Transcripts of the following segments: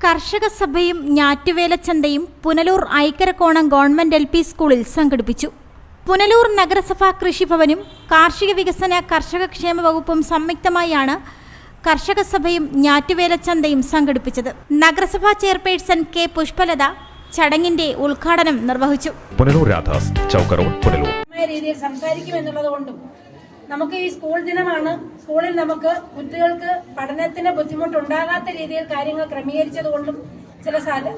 കർഷക സഭയും ഞാറ്റുവേലച്ചന്തയും Punalur Aikkarakonam government LP സ്കൂളിൽ സംഘടിപ്പിച്ചു. പുനലൂർ നഗരസഭാ കൃഷിഭവനും കാർഷിക വികസന കർഷകക്ഷേമ വകുപ്പും സംയുക്തമായാണ് കർഷക സഭയും ഞാറ്റുവേലച്ചന്തയും സംഘടിപ്പിച്ചത്. നഗരസഭാ ചെയർപേഴ്സൺ K. പുഷ്പലത ചടങ്ങിന്റെ ഉദ്ഘാടനം നിർവഹിച്ചു. പുനലൂർ രാധാസ് ചൗക്കറോഡ് പുനലൂർ രീതിയിൽ സംസാരിക്കുമെന്നുള്ളത് കൊണ്ടും നമുക്ക് ഈ സ്കൂൾ ദിനമാണ്. സ്കൂളിൽ നമുക്ക് കുട്ടികൾക്ക് പഠനത്തിന് ബുദ്ധിമുട്ടുണ്ടാകാത്ത രീതിയിൽ കാര്യങ്ങൾ ക്രമീകരിച്ചതുകൊണ്ടും ചില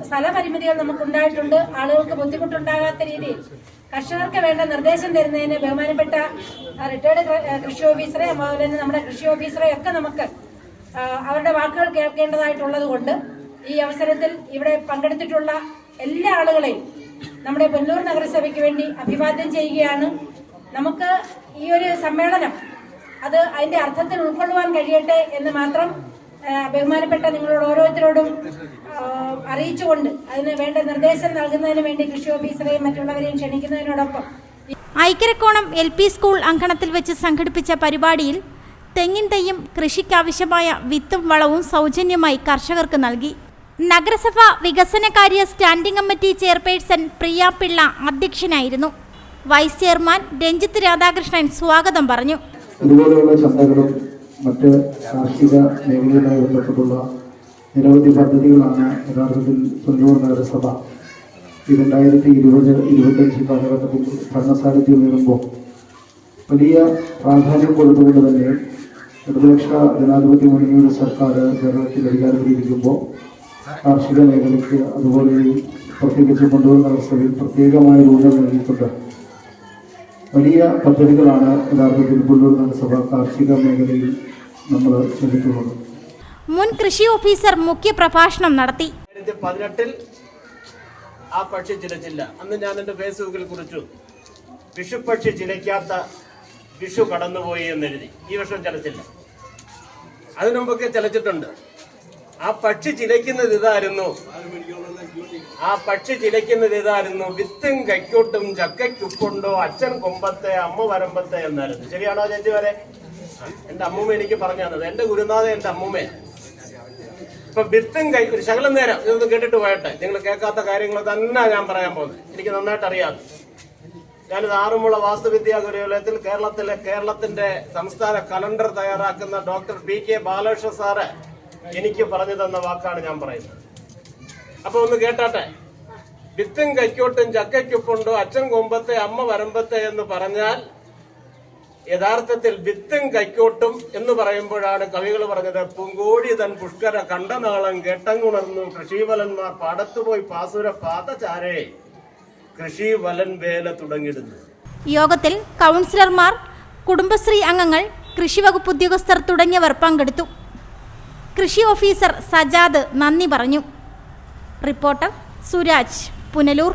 സ്ഥലപരിമിതികൾ നമുക്കുണ്ടായിട്ടുണ്ട്. ആളുകൾക്ക് ബുദ്ധിമുട്ടുണ്ടാകാത്ത രീതിയിൽ കർഷകർക്ക് വേണ്ട നിർദ്ദേശം തരുന്നതിന് ബഹുമാനപ്പെട്ട റിട്ടയർഡ് കൃഷി ഓഫീസറെ, അതുപോലെ തന്നെ നമ്മുടെ കൃഷി ഓഫീസറെ ഒക്കെ നമുക്ക് അവരുടെ വാക്കുകൾ കേൾക്കേണ്ടതായിട്ടുള്ളത് കൊണ്ട് ഈ അവസരത്തിൽ ഇവിടെ പങ്കെടുത്തിട്ടുള്ള എല്ലാ ആളുകളെയും നമ്മുടെ പുനലൂർ നഗരസഭയ്ക്ക് വേണ്ടി അഭിവാദ്യം ചെയ്യുകയാണ്. നമുക്ക് ഈ ഒരു സമ്മേളനം അത് അതിന്റെ അർത്ഥത്തിൽ ഉൾക്കൊള്ളുവാൻ കഴിയട്ടെ എന്ന് മാത്രം ബഹുമാനപ്പെട്ട നിങ്ങളോട് ഓരോരുത്തരോടും അറിയിച്ചുകൊണ്ട് അതിന് വേണ്ട നിർദ്ദേശം നൽകുന്നതിന് വേണ്ടി കൃഷി ഓഫീസറെയും മറ്റുള്ളവരെയും ക്ഷണിക്കുന്നതിനോടൊപ്പം ഐക്കരക്കോണം LP സ്കൂൾ അങ്കണത്തിൽ വെച്ച് സംഘടിപ്പിച്ച പരിപാടിയിൽ തെങ്ങിൻ തൈയും കൃഷിക്കാവശ്യമായ വിത്തും വളവും സൗജന്യമായി കർഷകർക്ക് നൽകി. നഗരസഭ വികസനകാര്യ standing committee chairperson Priya Pillai അധ്യക്ഷനായിരുന്നു. വൈസ് ചെയർമാൻ രഞ്ജിത്ത് രാധാകൃഷ്ണൻ സ്വാഗതം പറഞ്ഞു. ഇതുപോലെയുള്ള ചന്തകളും മറ്റ് കാർഷിക മേഖലയുമായി ബന്ധപ്പെട്ടുള്ള നിരവധി പദ്ധതികളാണ് യഥാർത്ഥത്തിൽ പുനലൂർ നഗരസഭ 2020-25 കാലഘട്ടത്തിൽ ഭരണസാരഥ്യമേറുമ്പോൾ വലിയ പ്രാധാന്യം കൊടുത്തുകൊണ്ട് തന്നെ ഇടതുപക്ഷ ജനാധിപത്യ മുന്നണിയുടെ സർക്കാർ കേരളത്തിൽ അധികാരത്തിലിരിക്കുമ്പോൾ കാർഷിക മേഖലയ്ക്ക് അതുപോലെ പ്രത്യേകിച്ച് പുനലൂർ നഗരസഭയിൽ പ്രത്യേകമായ ഊന്നൽ നൽകിയിട്ടുണ്ട്. വലിയ പദ്ധതികളാണ് യഥാർത്ഥത്തിൽ പുനലൂർ നഗരസഭ കാർഷിക മേഖലയിൽ നമ്മൾ ചെയ്തിട്ടുള്ളത്. മുൻ കൃഷി ഓഫീസർ മുഖ്യ പ്രഭാഷണം നടത്തി. 2018 ആ പക്ഷി ചിലച്ചില്ല. അന്ന് ഞാൻ എൻ്റെ ഫേസ്ബുക്കിൽ കുറിച്ചു, വിഷു പക്ഷി ചിലയ്ക്കാത്ത വിഷു കടന്നുപോയി എന്നെഴുതി. ഈ വർഷം ചിലച്ചില്ല, അതിനുമ്പൊക്കെ ചിലച്ചിട്ടുണ്ട്. ആ പക്ഷി ചിലയ്ക്കുന്നത് ഇതായിരുന്നു, വിത്തും കൈക്കോട്ടും ചക്കയ്ക്കുപ്പുണ്ടോ അച്ഛൻ കൊമ്പത്തെ അമ്മ വരമ്പത്തെ എന്നായിരുന്നു. ശരിയാണോ ചേച്ചി വരെ? എന്റെ അമ്മൂമ്മ എനിക്ക് പറഞ്ഞു തന്നത്, എന്റെ ഗുരുനാഥ എന്റെ അമ്മൂമ്മ. ഇപ്പൊ വിത്തും ഒരു ശകലം നേരം ഇതൊന്ന് കേട്ടിട്ട് പോയട്ടെ. നിങ്ങൾ കേൾക്കാത്ത കാര്യങ്ങൾ തന്നെ ഞാൻ പറയാൻ പോകുന്നത്. എനിക്ക് നന്നായിട്ട് അറിയാം. ഞാനിത് ആറന്മുള വാസ്തുവിദ്യാ ഗുരുകുലത്തിൽ കേരളത്തിന്റെ സംസ്ഥാന കലണ്ടർ തയ്യാറാക്കുന്ന ഡോക്ടർ PK ബാലകൃഷ്ണ സാറ് എനിക്ക് പറഞ്ഞു തന്ന വാക്കാണ് ഞാൻ പറയുന്നത്. അപ്പൊ ഒന്ന് കേട്ടാട്ടെ. വിത്തും കൈക്കോട്ടും ചക്കയ്ക്കൊപ്പുണ്ടോ അച്ഛൻ കൊമ്പത്തെ അമ്മ വരമ്പത്തെ എന്ന് പറഞ്ഞാൽ യഥാർത്ഥത്തിൽ വിത്തും കൈക്കോട്ടും എന്ന് പറയുമ്പോഴാണ് കവികൾ പറഞ്ഞത്, പൂങ്കോടി തൻ പുഷ്കര കണ്ടനാളം കേട്ടങ്ങുണർന്നു കൃഷിവലന്മാർ പാടത്തുപോയി പാസുര പാതചാരേ കൃഷിവലൻ വേല തുടങ്ങിയിടുന്നു. യോഗത്തിൽ കൗൺസിലർമാർ, കുടുംബശ്രീ അംഗങ്ങൾ, കൃഷിവകുപ്പ് ഉദ്യോഗസ്ഥർ തുടങ്ങിയവർ പങ്കെടുത്തു. കൃഷി ഓഫീസർ സജാദ് നന്ദി പറഞ്ഞു. റിപ്പോർട്ടർ സുരാജ്, പുനലൂർ.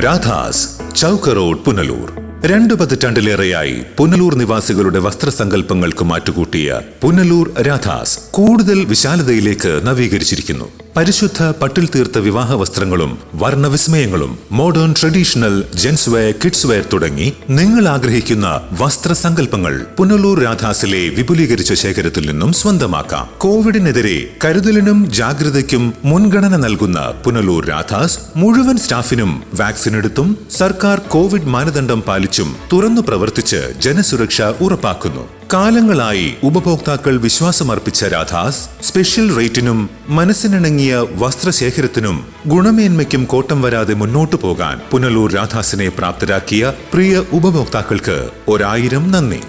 രാധാസ് ചൗക്കറോഡ് പുനലൂർ. 2 പതിറ്റാണ്ടിലേറെയായി പുനലൂർ നിവാസികളുടെ വസ്ത്രസങ്കല്പങ്ങൾക്ക് മാറ്റുകൂട്ടിയ പുനലൂർ രാധാസ് കൂടുതൽ വിശാലതയിലേക്ക് നവീകരിച്ചിരിക്കുന്നു. പരിശുദ്ധ പട്ടിൽ തീർത്ത വിവാഹ വസ്ത്രങ്ങളും വർണ്ണവിസ്മയങ്ങളും, modern traditional, gents wear, kids wear തുടങ്ങി നിങ്ങൾ ആഗ്രഹിക്കുന്ന വസ്ത്രസങ്കല്പങ്ങൾ പുനലൂർ രാധാസിലെ വിപുലീകരിച്ച ശേഖരത്തിൽ നിന്നും സ്വന്തമാക്കാം. കോവിഡിനെതിരെ കരുതലിനും ജാഗ്രതയ്ക്കും മുൻഗണന നൽകുന്ന പുനലൂർ രാധാസ് മുഴുവൻ സ്റ്റാഫിനും വാക്സിൻ എടുത്തും സർക്കാർ കോവിഡ് മാനദണ്ഡം പാലിച്ചും തുറന്നു പ്രവർത്തിച്ച് ജനസുരക്ഷ ഉറപ്പാക്കുന്നു. കാലങ്ങളായി ഉപഭോക്താക്കൾ വിശ്വാസമർപ്പിച്ച രാധാസ് സ്പെഷ്യൽ റേറ്റിനും മനസ്സിനിണങ്ങിയ വസ്ത്രശേഖരത്തിനും ഗുണമേന്മയ്ക്കും കോട്ടം വരാതെ മുന്നോട്ടു പോകാൻ പുനലൂർ രാധാസിനെ പ്രാപ്തരാക്കിയ പ്രിയ ഉപഭോക്താക്കൾക്ക് 1000 നന്ദി.